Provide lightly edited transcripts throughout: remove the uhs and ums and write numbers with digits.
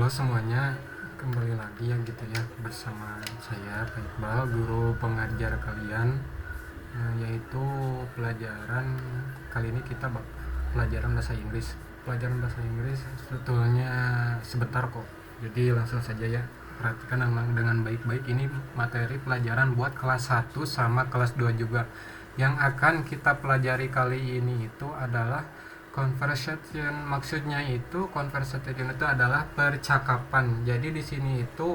Halo semuanya, kembali lagi ya gitu ya bersama saya Pak Iqbal, guru pengajar kalian, yaitu pelajaran kali ini kita pelajaran bahasa Inggris. Pelajaran bahasa Inggris sebetulnya sebentar kok, jadi langsung saja ya. Perhatikan memang dengan baik-baik, ini materi pelajaran buat kelas 1 sama kelas 2 juga. Yang akan kita pelajari kali ini itu adalah conversation. Maksudnya itu conversation itu adalah percakapan. Jadi di sini itu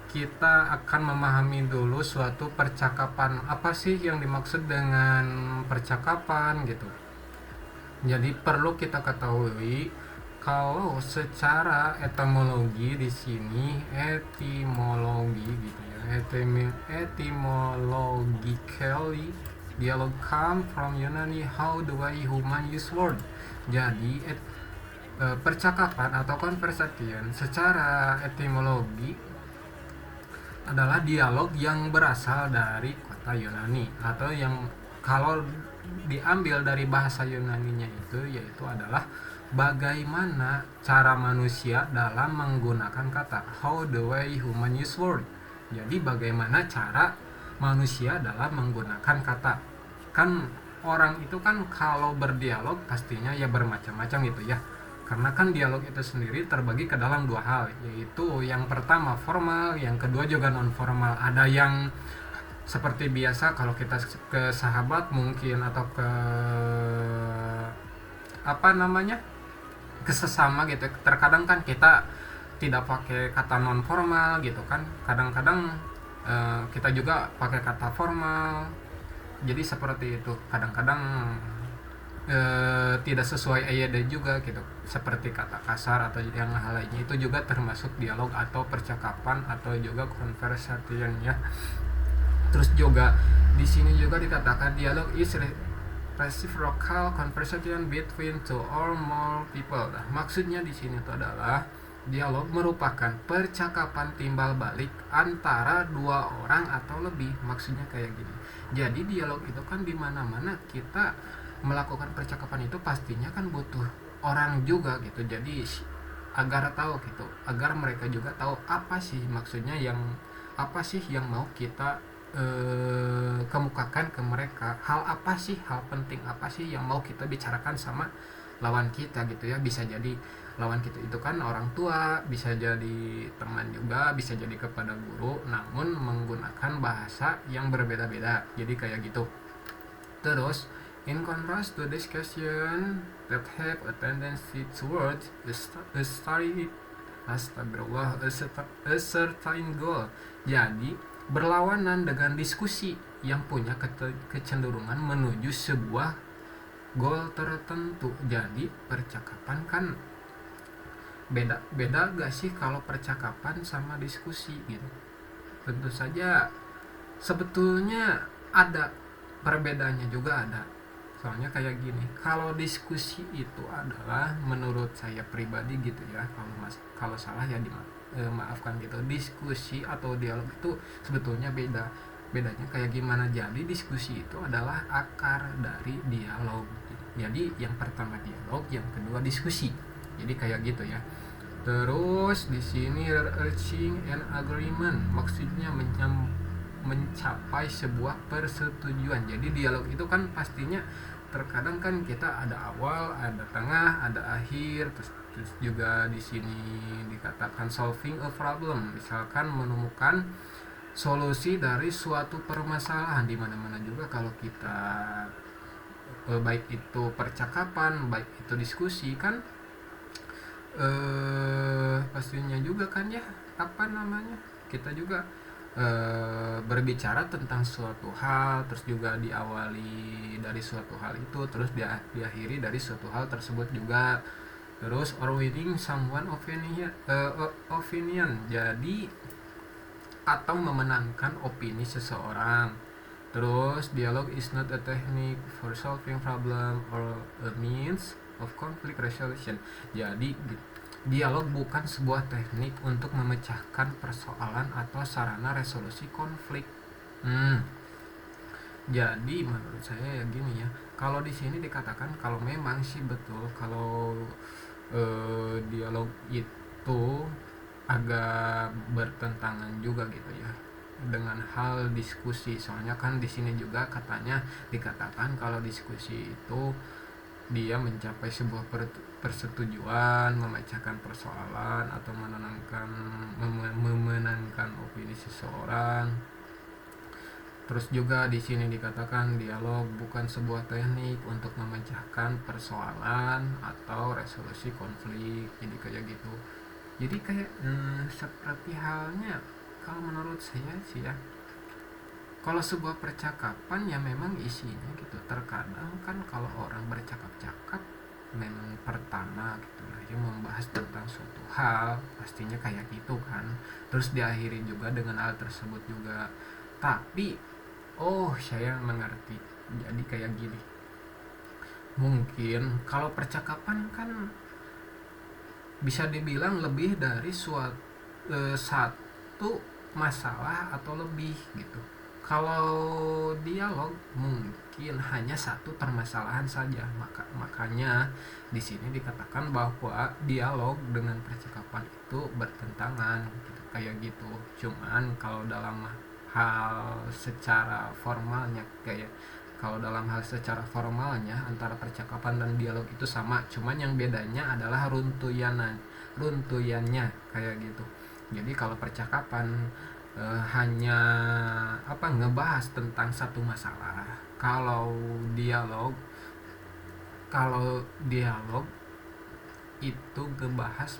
kita akan memahami dulu suatu percakapan. Apa sih yang dimaksud dengan percakapan gitu. Jadi perlu kita ketahui kalau secara etimologi di sini, etimologi gitu ya. Etymologically, dialog come from Yunani how the way human use word. Jadi percakapan atau conversation secara etimologi adalah dialog yang berasal dari kota Yunani, atau yang kalau diambil dari bahasa Yunaninya itu yaitu adalah bagaimana cara manusia dalam menggunakan kata, how the way human use word. Jadi bagaimana cara manusia dalam menggunakan kata. Kan orang itu kan kalau berdialog pastinya ya bermacam-macam gitu ya, karena kan dialog itu sendiri terbagi ke dalam dua hal, yaitu yang pertama formal, yang kedua juga non formal. Ada yang seperti biasa kalau kita ke sahabat mungkin, atau ke apa namanya, ke sesama gitu. Terkadang kan kita tidak pakai kata non formal gitu kan, kadang-kadang kita juga pakai kata formal. Jadi seperti itu, kadang-kadang tidak sesuai EYD juga gitu, seperti kata kasar atau yang hal lainnya, itu juga termasuk dialog atau percakapan atau juga conversation ya. Terus juga di sini juga dikatakan dialog is reciprocal conversation between two or more people. Nah, maksudnya di sini itu adalah dialog merupakan percakapan timbal balik antara dua orang atau lebih. Maksudnya kayak gini. Jadi dialog itu kan di mana-mana kita melakukan percakapan itu pastinya kan butuh orang juga gitu. Jadi agar tahu gitu, agar mereka juga tahu apa sih maksudnya, yang apa sih yang mau kita kemukakan ke mereka, hal apa sih, hal penting apa sih yang mau kita bicarakan sama lawan kita gitu ya. Bisa jadi lawan kita itu kan orang tua, bisa jadi teman juga, bisa jadi kepada guru, namun menggunakan bahasa yang berbeda-beda. Jadi kayak gitu. Terus in contrast to discussion that have a tendency towards a study, astagfirullah, a certain goal. Jadi berlawanan dengan diskusi yang punya kecenderungan menuju sebuah goal tertentu. Jadi percakapan kan beda gak sih kalau percakapan sama diskusi gitu? Tentu saja sebetulnya ada perbedaannya juga ada. Soalnya kayak gini, kalau diskusi itu adalah menurut saya pribadi gitu ya, kalau salah ya maafkan gitu. Diskusi atau dialog itu sebetulnya bedanya kayak gimana. Jadi diskusi itu adalah akar dari dialog. Jadi yang pertama dialog, yang kedua diskusi. Jadi kayak gitu ya. Terus di sini reaching an agreement, maksudnya mencapai sebuah persetujuan. Jadi dialog itu kan pastinya terkadang kan kita ada awal, ada tengah, ada akhir. Terus juga di sini dikatakan solving a problem, misalkan menemukan solusi dari suatu permasalahan. Di mana-mana juga kalau kita baik itu percakapan, baik itu diskusi kan pastinya juga kan ya, apa namanya, kita juga berbicara tentang suatu hal, terus juga diawali dari suatu hal itu, terus diakhiri dari suatu hal tersebut juga. Terus or winning someone opinion, jadi atau memenangkan opini seseorang. Terus dialog is not a technique for solving problem or a means of conflict resolution. Jadi dialog bukan sebuah teknik untuk memecahkan persoalan atau sarana resolusi konflik. Jadi menurut saya ya gini ya. Kalau di sini dikatakan kalau memang sih betul kalau dialog itu agak bertentangan juga gitu ya dengan hal diskusi. Soalnya kan di sini juga katanya dikatakan kalau diskusi itu dia mencapai sebuah persetujuan, memecahkan persoalan atau memenangkan opini seseorang. Terus juga di sini dikatakan dialog bukan sebuah teknik untuk memecahkan persoalan atau resolusi konflik. Jadi kayak gitu. Jadi kayak seperti halnya kalau menurut saya sih ya, kalau sebuah percakapan ya memang isinya gitu. Terkadang kan kalau orang bercakap-cakap memang pertama gitu lah yang membahas tentang suatu hal, pastinya kayak gitu kan. Terus diakhiri juga dengan hal tersebut juga. Tapi saya mengerti. Jadi kayak gini. Mungkin kalau percakapan kan bisa dibilang lebih dari satu masalah atau lebih gitu. Kalau dialog mungkin hanya satu permasalahan saja, makanya di sini dikatakan bahwa dialog dengan percakapan itu bertentangan gitu, kayak gitu. Cuman kalau dalam hal secara formalnya kayak kalau dalam hal secara formalnya antara percakapan dan dialog itu sama, cuman yang bedanya adalah runtuyannya kayak gitu. Jadi kalau percakapan hanya ngebahas tentang satu masalah. Dialog kalau dialog itu ngebahas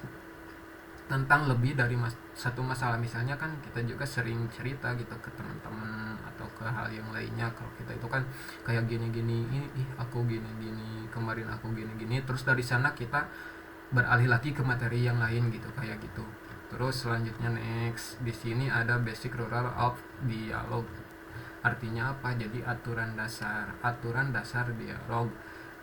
tentang lebih dari satu masalah. Misalnya kan kita juga sering cerita gitu ke teman-teman atau ke hal yang lainnya, kalau kita itu kan kayak gini-gini, ini aku gini-gini, kemarin aku gini-gini, terus dari sana kita beralih lagi ke materi yang lain gitu, kayak gitu. Terus selanjutnya next di sini ada basic rule of dialog. Artinya apa? Jadi aturan dasar dialog.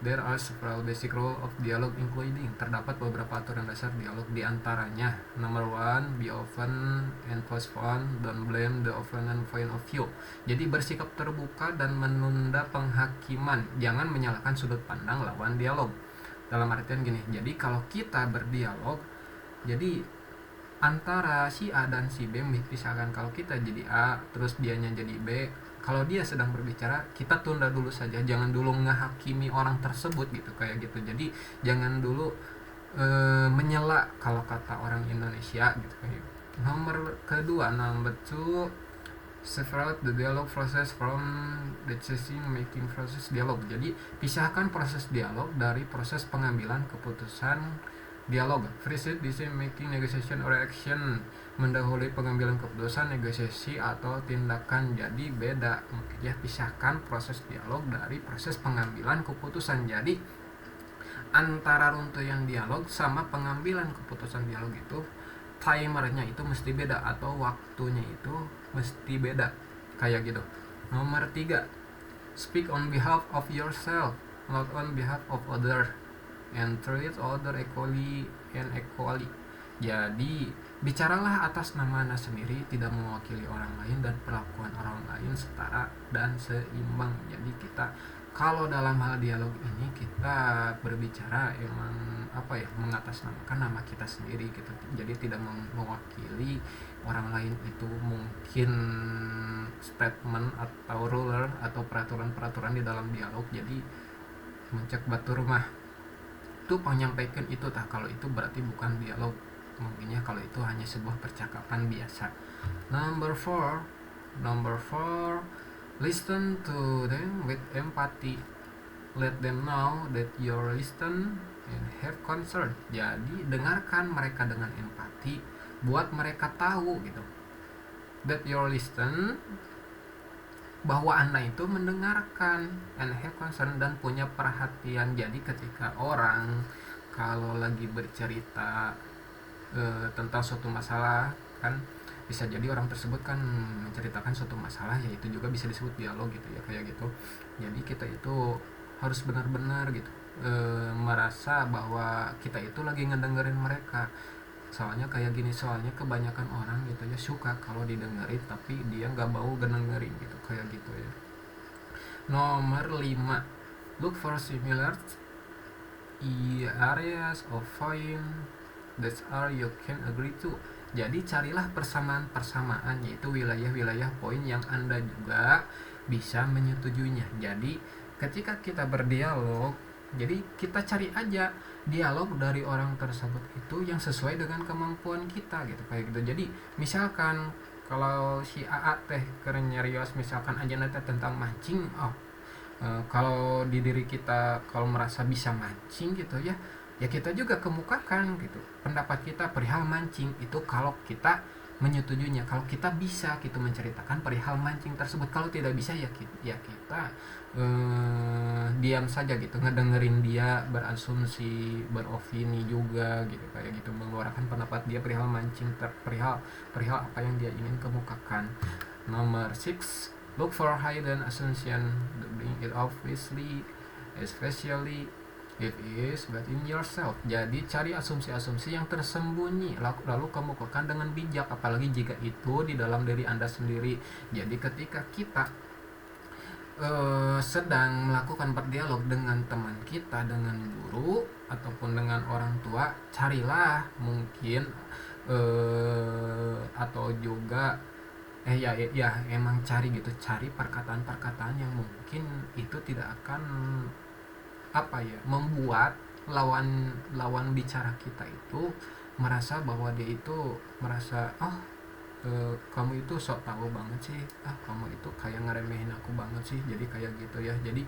There are several basic rules of dialogue including. Terdapat beberapa aturan dasar dialog, di antaranya number one, be open and postpone, don't blame the opponent point of view. Jadi bersikap terbuka dan menunda penghakiman, jangan menyalahkan sudut pandang lawan dialog. Dalam artian gini, jadi kalau kita berdialog, jadi antara si A dan si B, misalkan kalau kita jadi A terus dianya jadi B, kalau dia sedang berbicara kita tunda dulu saja, jangan dulu ngehakimi orang tersebut gitu, kayak gitu. Jadi jangan dulu menyela kalau kata orang Indonesia gitu kayak. Number two, separate the dialogue process from the decision making process dialog. Jadi pisahkan proses dialog dari proses pengambilan keputusan dialog. First decision making, negotiation or action, mendahului pengambilan keputusan, negosiasi atau tindakan. Jadi beda ya, pisahkan proses dialog dari proses pengambilan keputusan. Jadi antara runtuyan dialog sama pengambilan keputusan dialog itu timernya itu mesti beda atau waktunya itu mesti beda, kayak gitu. Nomor 3, speak on behalf of yourself, not on behalf of other, and treat other equally and equally. Jadi bicaralah atas nama Anda sendiri, tidak mewakili orang lain, dan perlakuan orang lain setara dan seimbang. Jadi kita kalau dalam hal dialog ini kita berbicara emang mengatasnamakan nama kita sendiri gitu. Jadi tidak mewakili orang lain. Itu mungkin statement atau ruler atau peraturan-peraturan di dalam dialog. Jadi mencek batur mah itu menyampaikan itu kalau itu berarti bukan dialog, mungkinnya kalau itu hanya sebuah percakapan biasa. Number four, listen to them with empathy, let them know that you listen and have concern. Jadi dengarkan mereka dengan empati, buat mereka tahu gitu that you listen, bahwa Anda itu mendengarkan, and have concern, dan punya perhatian. Jadi ketika orang kalau lagi bercerita tentang suatu masalah kan, bisa jadi orang tersebut kan menceritakan suatu masalah, ya itu juga bisa disebut dialog gitu ya, kayak gitu. Jadi kita itu harus benar-benar gitu merasa bahwa kita itu lagi ngedengerin mereka. Soalnya kayak gini, soalnya kebanyakan orang gitu ya suka kalau didengerin tapi dia nggak mau dengerin gitu, kayak gitu ya. Nomor 5, look for similar areas of find that are you can agree to. Jadi carilah persamaan-persamaan, yaitu wilayah-wilayah poin yang Anda juga bisa menyetujuinya. Jadi ketika kita berdialog, jadi kita cari aja dialog dari orang tersebut itu yang sesuai dengan kemampuan kita gitu, kayak gitu. Jadi misalkan kalau si AA teh keren nyarios misalkan aja nanti tentang mancing, kalau di diri kita kalau merasa bisa mancing gitu ya, ya kita juga kemukakan gitu pendapat kita perihal mancing itu kalau kita menyetujuinya, kalau kita bisa gitu menceritakan perihal mancing tersebut. Kalau tidak bisa ya kita diam saja gitu, ngedengerin dia berasumsi, beropini juga gitu, kayak gitu, mengeluarkan pendapat dia perihal mancing, perihal apa yang dia ingin kemukakan. Nomor 6, look for hidden assumption, bring it obviously, especially if it is but in yourself. Jadi cari asumsi-asumsi yang tersembunyi lalu kemukakan dengan bijak, apalagi jika itu di dalam diri Anda sendiri. Jadi ketika kita sedang melakukan berdialog dengan teman kita, dengan guru ataupun dengan orang tua, carilah mungkin atau juga ya emang cari gitu, cari perkataan-perkataan yang mungkin itu tidak akan membuat lawan bicara kita itu merasa bahwa dia itu merasa kamu itu sok tahu banget sih, kamu itu kayak ngeremehin aku banget sih, jadi kayak gitu ya. Jadi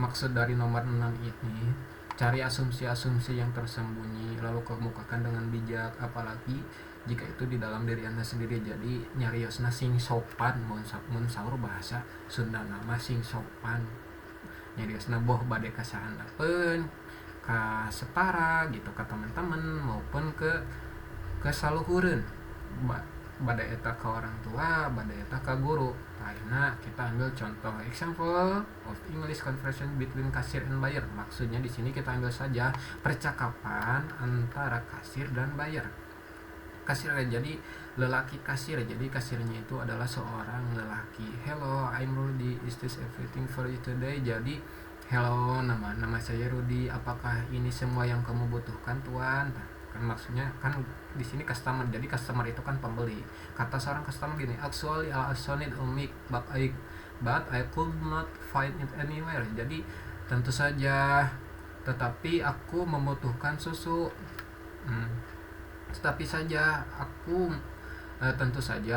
maksud dari nomor 6 ini, cari asumsi-asumsi yang tersembunyi lalu kemukakan dengan bijak, apalagi jika itu di dalam diri Anda sendiri. Jadi nyariosna sing sopan, mun saur bahasa Sunda nama sing sopan, nyariosna boh bade ka sahandapeun, ka setara gitu, ka teman-teman maupun ke saluhureun, bade eta ke orang tua, bade eta ke guru. Akhirnya kita ambil contoh example of English conversation between cashier and buyer. Maksudnya di sini kita ambil saja percakapan antara kasir dan buyer. Kasir jadi lelaki kasir, jadi kasirnya itu adalah seorang lelaki. Hello, I'm Rudy, is this everything for you today? Jadi hello, nama saya Rudy, apakah ini semua yang kamu butuhkan tuan? Kan maksudnya kan di sini customer, jadi customer itu kan pembeli. Kata seorang customer gini, actually I also need a milk but I could not find it anywhere. Jadi tentu saja, tetapi aku membutuhkan susu. Tentu saja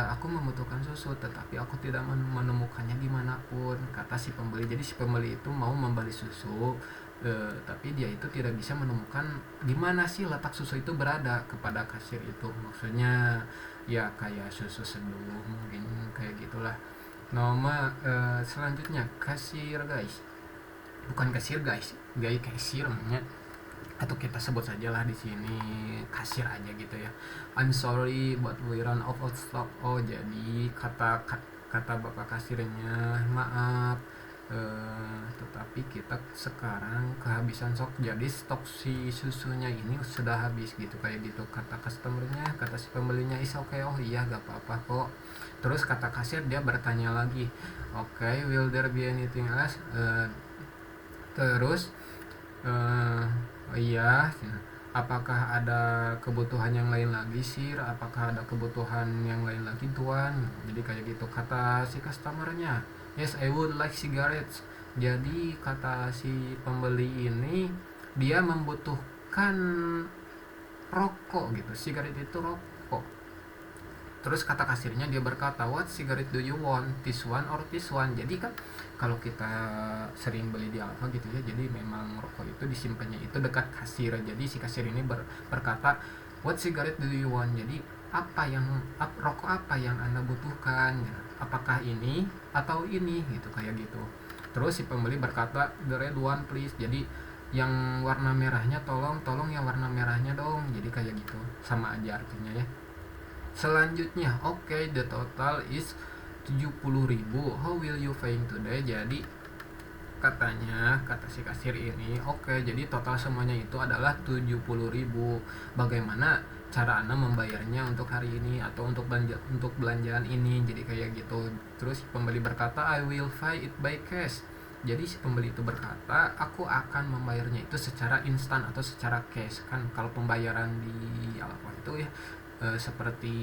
aku membutuhkan susu, tetapi aku tidak menemukannya dimanapun, kata si pembeli. Jadi si pembeli itu mau membeli susu, tapi dia itu tidak bisa menemukan di mana sih letak susu itu berada kepada kasir itu. Maksudnya ya kayak susu seduh mungkin, kayak gitulah. Nomor selanjutnya kasir guys, bukan kasir guys, kasir namanya, atau kita sebut sajalah di sini kasir aja gitu ya. I'm sorry but we run out of stock. Jadi kata bapak kasirnya, maaf, tetapi kita sekarang kehabisan stok, jadi stok si susunya ini sudah habis gitu, kayak gitu kata customernya. Kata si pembelinya, is okay, iya gak apa-apa kok. Terus kata kasir dia bertanya lagi, okay, will there be anything else? Terus iya, apakah ada kebutuhan yang lain lagi sih? Apakah ada kebutuhan yang lain lagi tuan? Jadi kayak gitu kata si customernya. Yes, I would like cigarettes. Jadi kata si pembeli ini, dia membutuhkan rokok gitu. Cigarette itu rokok. Terus kata kasirnya dia berkata, what cigarette do you want? This one or this one? Jadi kan kalau kita sering beli di Alfa gitu ya, jadi memang rokok itu disimpannya itu dekat kasir. Jadi si kasir ini berkata, what cigarette do you want? Jadi rokok apa yang Anda butuhkan? Apakah ini atau ini gitu, kayak gitu. Terus si pembeli berkata, the red one please. Jadi yang warna merahnya tolong yang warna merahnya dong. Jadi kayak gitu, sama aja artinya ya. Selanjutnya, okay, the total is 70.000. How will you paying today? Jadi kata si kasir ini, okay, jadi total semuanya itu adalah 70.000. Bagaimana cara Anda membayarnya untuk hari ini atau untuk belanjaan ini? Jadi kayak gitu. Terus pembeli berkata, I will pay it by cash. Jadi si pembeli itu berkata, aku akan membayarnya itu secara instan atau secara cash. Kan kalau pembayaran di apa itu ya, seperti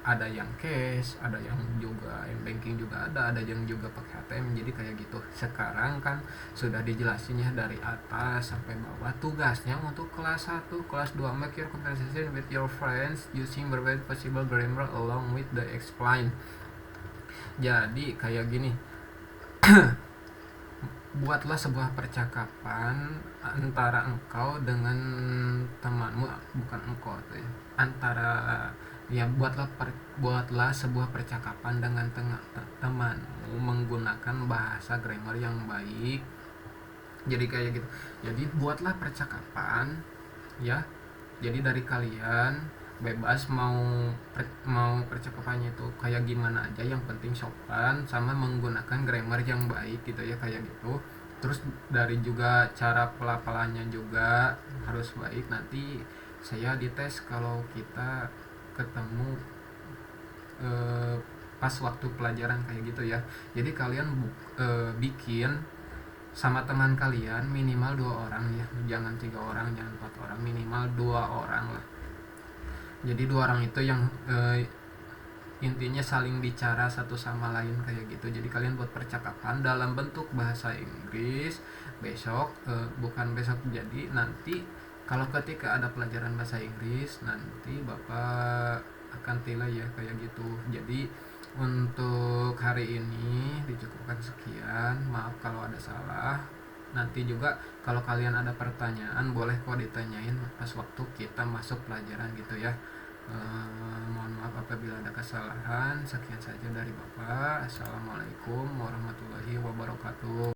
ada yang cash, ada yang juga yang banking juga ada yang juga pakai ATM. Jadi kayak gitu. Sekarang kan sudah dijelasin ya dari atas sampai bawah tugasnya untuk kelas 1, kelas 2 make your conversation with your friends using berbagai possible grammar along with the explain. Jadi kayak gini, buatlah sebuah percakapan antara engkau dengan temanmu, bukan engkau tuh ya, antara ya buatlah sebuah percakapan dengan temanmu menggunakan bahasa grammar yang baik. Jadi kayak gitu, jadi buatlah percakapan ya. Jadi dari kalian bebas mau percakapannya itu kayak gimana aja, yang penting sopan sama menggunakan grammar yang baik gitu ya, kayak gitu. Terus dari juga cara pelafalannya juga harus baik. Nanti saya dites kalau kita ketemu eh, pas waktu pelajaran kayak gitu ya. Jadi kalian bikin sama teman kalian minimal 2 orang ya, jangan 3 orang, jangan 4 orang, minimal 2 orang lah. Jadi 2 orang itu yang intinya saling bicara satu sama lain kayak gitu. Jadi kalian buat percakapan dalam bentuk bahasa Inggris besok, bukan besok, jadi nanti kalau ketika ada pelajaran bahasa Inggris nanti bapak akan nilai ya kayak gitu. Jadi untuk hari ini dicukupkan sekian, maaf kalau ada salah. Nanti juga kalau kalian ada pertanyaan boleh kok ditanyain pas waktu kita masuk pelajaran gitu ya. Mohon maaf apabila ada kesalahan. Sekian saja dari Bapak. Assalamualaikum warahmatullahi wabarakatuh.